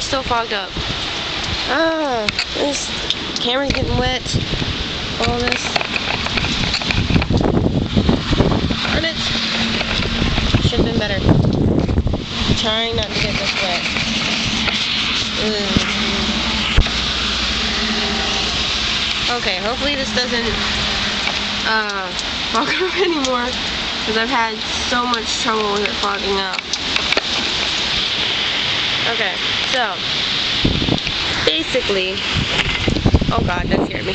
still fogged up. Ah, this camera's getting wet. All this. Darn it. Should have been better. Trying not to get this wet. Okay, hopefully this doesn't fog up anymore, because I've had so much trouble with it fogging up. Okay, so basically, oh god, that scared me.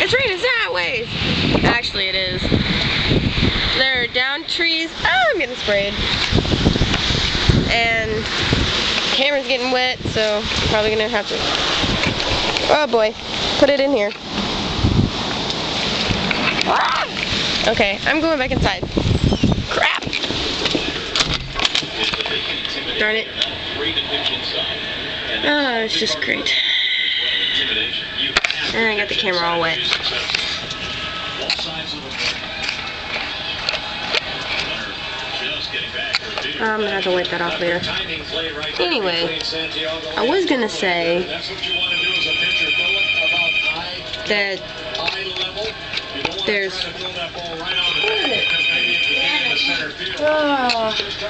It's raining sideways. Actually, it is. There are down trees. Oh, I'm getting sprayed. And the camera's getting wet, so I'm probably gonna have to. Oh boy, put it in here. Ah! Okay, I'm going back inside. Crap! Darn it. Oh, it's just great. And I got the camera all wet. I'm gonna have to wipe that off later. Anyway, I was gonna say that there's... What is it?